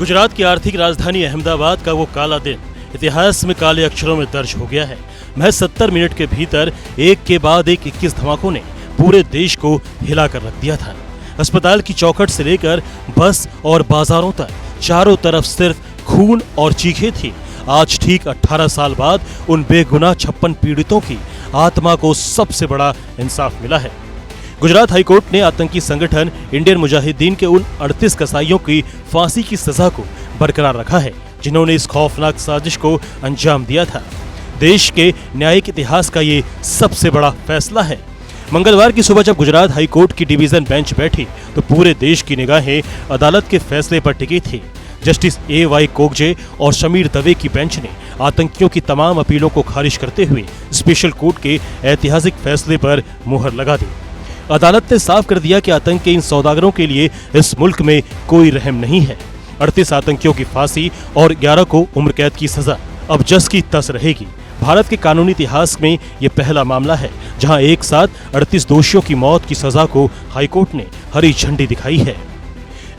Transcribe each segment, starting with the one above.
गुजरात की आर्थिक राजधानी अहमदाबाद का वो काला दिन इतिहास में काले अक्षरों में दर्ज हो गया है। महज 70 मिनट के भीतर एक के बाद एक 21 धमाकों ने पूरे देश को हिला कर रख दिया था। अस्पताल की चौखट से लेकर बस और बाजारों तक चारों तरफ सिर्फ खून और चीखें थी। आज ठीक 18 साल बाद उन बेगुनाह 56 पीड़ितों की आत्मा को सबसे बड़ा इंसाफ मिला है। गुजरात हाईकोर्ट ने आतंकी संगठन इंडियन मुजाहिदीन के उन 38 कसाईयों की फांसी की सजा को बरकरार रखा है जिन्होंने इस खौफनाक साजिश को अंजाम दिया था। देश के न्यायिक इतिहास का ये सबसे बड़ा फैसला है। मंगलवार की सुबह जब गुजरात हाईकोर्ट की डिवीजन बेंच बैठी तो पूरे देश की निगाहें अदालत के फैसले पर टिकी थी। Justice A.Y. कोगजे और शमीर दवे की बेंच ने आतंकियों की तमाम अपीलों को खारिज करते हुए स्पेशल कोर्ट के ऐतिहासिक फैसले पर मुहर लगा दी। अदालत ने साफ कर दिया कि आतंक के इन सौदागरों के लिए इस मुल्क में कोई रहम नहीं है। 38 आतंकियों की फांसी और 11 को उम्र कैद की सजा अब जस की तस रहेगी। भारत के कानूनी इतिहास में ये पहला मामला है जहां एक साथ 38 दोषियों की मौत की सजा को हाईकोर्ट ने हरी झंडी दिखाई है।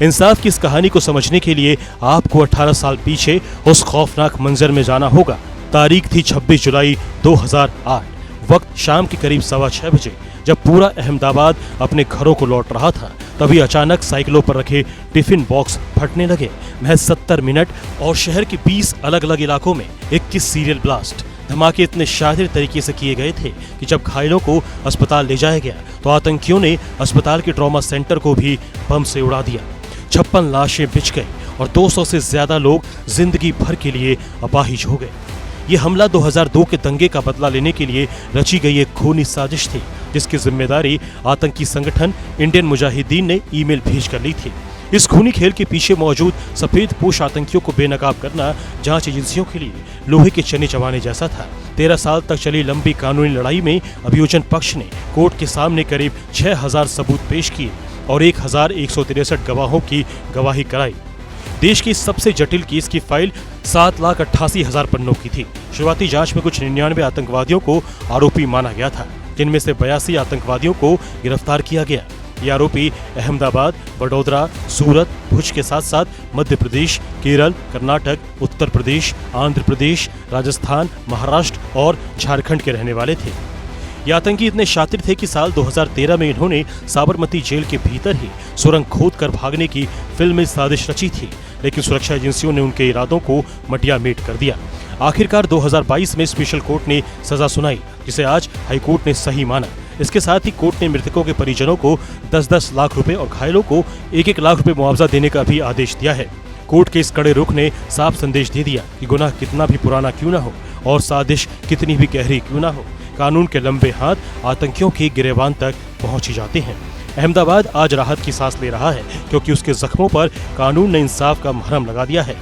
इंसाफ की इस कहानी को समझने के लिए आपको 18 साल पीछे उस खौफनाक मंजर में जाना होगा। तारीख थी 26 जुलाई 2008। वक्त शाम के करीब 6:15 बजे। जब पूरा अहमदाबाद अपने घरों को लौट रहा था तभी अचानक साइकिलों पर रखे टिफिन बॉक्स फटने लगे। महज 70 मिनट और शहर के 20 अलग अलग इलाकों में 21 सीरियल ब्लास्ट। धमाके इतने शातिर तरीके से किए गए थे कि जब घायलों को अस्पताल ले जाया गया तो आतंकियों ने अस्पताल के ट्रॉमा सेंटर को भी बम से उड़ा दिया। 56 लाशें बिछ गई और 200 से ज्यादा लोग जिंदगी भर के लिए अपाहिज हो गए। ये हमला 2002 के दंगे का बदला लेने के लिए रची गई एक खूनी साजिश थी जिसकी जिम्मेदारी आतंकी संगठन इंडियन मुजाहिदीन ने ईमेल भेज कर ली थी। इस खूनी खेल के पीछे मौजूद सफेद पोश आतंकियों को बेनकाब करना जांच एजेंसियों के लिए लोहे के चने चबाने जैसा था। 13 साल तक चली लंबी कानूनी लड़ाई में अभियोजन पक्ष ने कोर्ट के सामने करीब 6000 सबूत पेश किए और 1163 गवाहों की गवाही कराई। देश की सबसे जटिल केस की फाइल 7,88,000 पन्नों की थी। शुरुआती जांच में कुछ 99 आतंकवादियों को आरोपी माना गया था जिनमें से 82 आतंकवादियों को गिरफ्तार किया गया। ये आरोपी अहमदाबाद, वडोदरा, सूरत, भुज के साथ साथ मध्य प्रदेश, केरल, कर्नाटक, उत्तर प्रदेश, आंध्र प्रदेश, राजस्थान, महाराष्ट्र और झारखंड के रहने वाले थे। ये आतंकी इतने शातिर थे कि साल 2013 में इन्होंने साबरमती जेल के भीतर ही सुरंग खोद कर भागने की फिल्मी साजिश रची थी, लेकिन सुरक्षा एजेंसियों ने उनके इरादों को मटिया-मेट कर दिया। आखिरकार 2022 में स्पेशल कोर्ट ने सजा सुनाई जिसे आज हाईकोर्ट ने सही माना। इसके साथ ही कोर्ट ने मृतकों के परिजनों को 10-10 लाख रुपए और घायलों को 1-1 लाख रुपए मुआवजा देने का भी आदेश दिया है। कोर्ट के इस कड़े रुख ने साफ संदेश दे दिया कि गुनाह कितना भी पुराना क्यों न हो और साजिश कितनी भी गहरी क्यों न हो, कानून के लंबे हाथ आतंकियों के गिरेबान तक पहुंच ही जाते हैं। अहमदाबाद आज राहत की सांस ले रहा है क्योंकि उसके जख्मों पर कानून ने इंसाफ का मरहम लगा दिया है।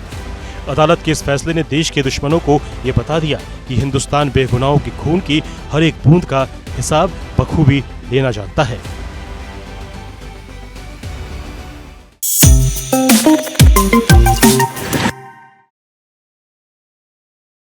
अदालत के इस फैसले ने देश के दुश्मनों को ये बता दिया कि हिंदुस्तान बेगुनाहों की खून की हर एक बूंद का हिसाब बखूबी लेना जानता है।